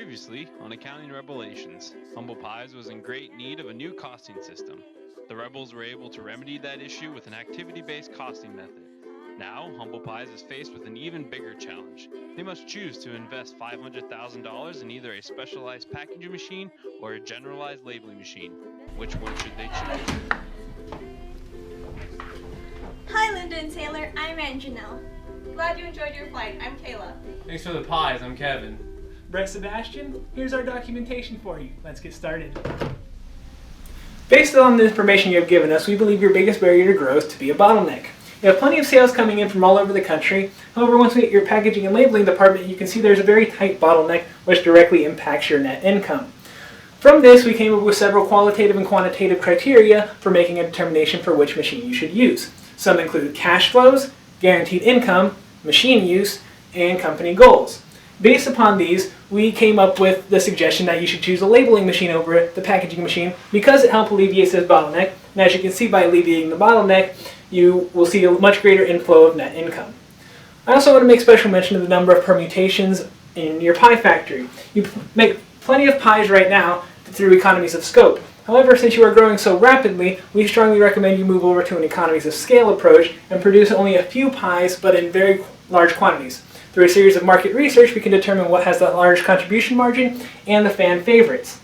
Previously on Accounting Rebel-ations, Humble Pies was in great need of a new costing system. The Rebels were able to remedy that issue with an activity-based costing method. Now, Humble Pies is faced with an even bigger challenge. They must choose to invest $500,000 in either a specialized packaging machine or a generalized labeling machine. Which one should they choose? Hi Linda and Taylor, I'm Anjanelle. Glad you enjoyed your flight. I'm Kayla. Thanks for the pies, I'm Kevin. Brett Sebastian, here's our documentation for you. Let's get started. Based on the information you have given us, we believe your biggest barrier to growth to be a bottleneck. You have plenty of sales coming in from all over the country. However, once we get your packaging and labeling department, you can see there's a very tight bottleneck which directly impacts your net income. From this, we came up with several qualitative and quantitative criteria for making a determination for which machine you should use. Some include cash flows, guaranteed income, machine use, and company goals. Based upon these, we came up with the suggestion that you should choose a labeling machine over the packaging machine because it helps alleviate this bottleneck. And as you can see, by alleviating the bottleneck, you will see a much greater inflow of net income. I also want to make special mention of the number of permutations in your pie factory. You make plenty of pies right now through economies of scope. However, since you are growing so rapidly, we strongly recommend you move over to an economies of scale approach and produce only a few pies, but in very large quantities. Through a series of market research, we can determine what has the large contribution margin and the fan favorites.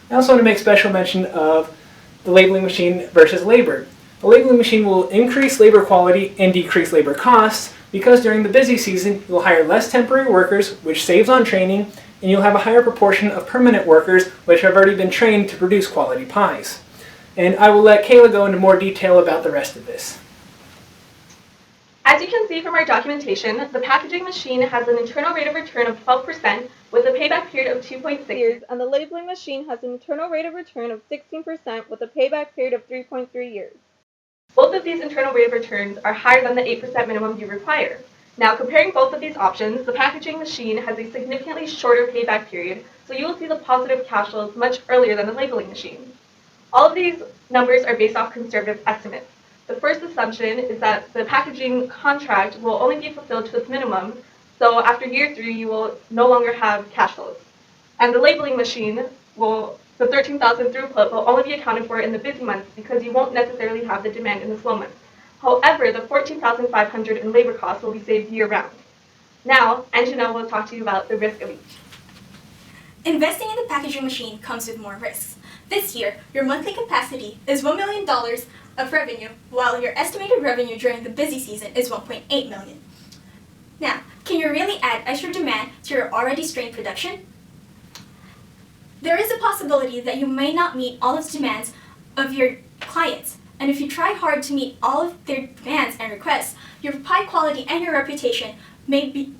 I also want to make special mention of the labeling machine versus labor. The labeling machine will increase labor quality and decrease labor costs because during the busy season, you'll hire less temporary workers, which saves on training, and you'll have a higher proportion of permanent workers, which have already been trained to produce quality pies. And I will let Kayla go into more detail about the rest of this. As you can see from our documentation, the packaging machine has an internal rate of return of 12% with a payback period of 2.6 years, and the labeling machine has an internal rate of return of 16% with a payback period of 3.3 years. Both of these internal rate of returns are higher than the 8% minimum you require. Now, comparing both of these options, the packaging machine has a significantly shorter payback period, so you will see the positive cash flows much earlier than the labeling machine. All of these numbers are based off conservative estimates. The first assumption is that the packaging contract will only be fulfilled to its minimum, so after year 3 you will no longer have cash flows. And the labeling machine the 13,000 throughput will only be accounted for in the busy months because you won't necessarily have the demand in the slow months. However, the 14,500 in labor costs will be saved year-round. Now, Anjanelle will talk to you about the risk of each. Investing in the packaging machine comes with more risks. This year, your monthly capacity is $1 million of revenue, while your estimated revenue during the busy season is $1.8 million. Now, can you really add extra demand to your already strained production? There is a possibility that you may not meet all of the demands of your clients, and if you try hard to meet all of their demands and requests, your pie quality and your reputation may be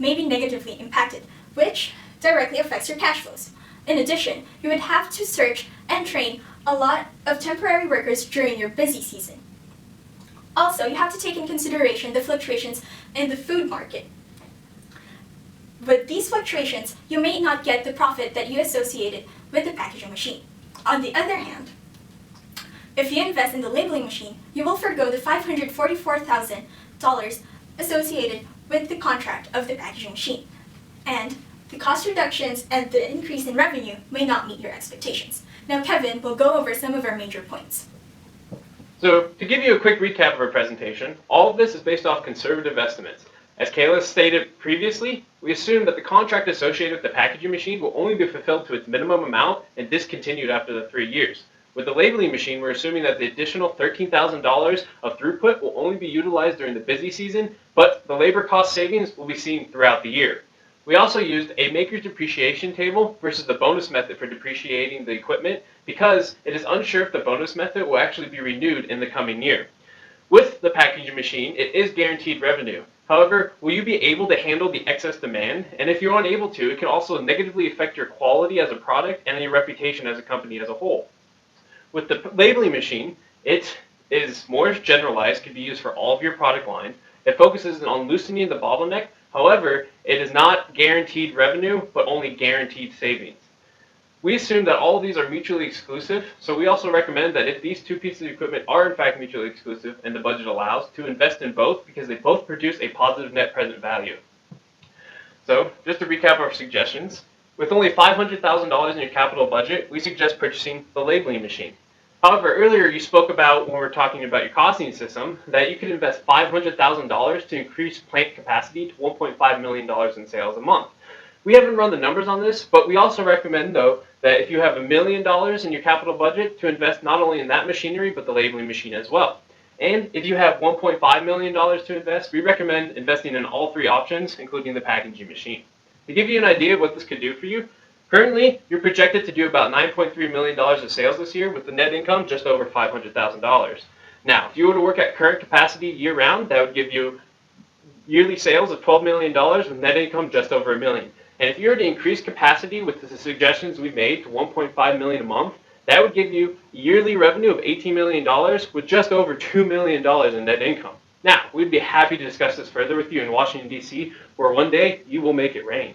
negatively impacted, which directly affects your cash flows. In addition, you would have to search and train a lot of temporary workers during your busy season. Also, you have to take in consideration the fluctuations in the food market. With these fluctuations, you may not get the profit that you associated with the packaging machine. On the other hand, if you invest in the labeling machine, you will forgo the $544,000 associated with the contract of the packaging machine. And the cost reductions and the increase in revenue may not meet your expectations. Now Kevin will go over some of our major points. So, to give you a quick recap of our presentation, all of this is based off conservative estimates. As Kayla stated previously, we assume that the contract associated with the packaging machine will only be fulfilled to its minimum amount and discontinued after the 3 years. With the labeling machine, we're assuming that the additional $13,000 of throughput will only be utilized during the busy season, but the labor cost savings will be seen throughout the year. We also used a maker's depreciation table versus the bonus method for depreciating the equipment because it is unsure if the bonus method will actually be renewed in the coming year. With the packaging machine, it is guaranteed revenue. However, will you be able to handle the excess demand? And if you're unable to, it can also negatively affect your quality as a product and your reputation as a company as a whole. With the labeling machine, it is more generalized, can be used for all of your product lines. It focuses on loosening the bottleneck. However, it is not guaranteed revenue, but only guaranteed savings. We assume that all of these are mutually exclusive, so we also recommend that if these two pieces of equipment are in fact mutually exclusive and the budget allows, to invest in both because they both produce a positive net present value. So, just to recap our suggestions, With only $500,000 in your capital budget, we suggest purchasing the labeling machine. However, earlier you spoke about, when we were talking about your costing system, that you could invest $500,000 to increase plant capacity to $1.5 million in sales a month. We haven't run the numbers on this, but we also recommend, though, that if you have $1 million in your capital budget, to invest not only in that machinery, but the labeling machine as well. And if you have $1.5 million to invest, we recommend investing in all three options, including the packaging machine. To give you an idea of what this could do for you, currently you're projected to do about $9.3 million of sales this year, with the net income just over $500,000. Now, if you were to work at current capacity year-round, that would give you yearly sales of $12 million with net income just over $1 million. And if you were to increase capacity with the suggestions we made to $1.5 million a month, that would give you yearly revenue of $18 million with just over $2 million in net income. Now, we'd be happy to discuss this further with you in Washington, D.C., where one day you will make it rain.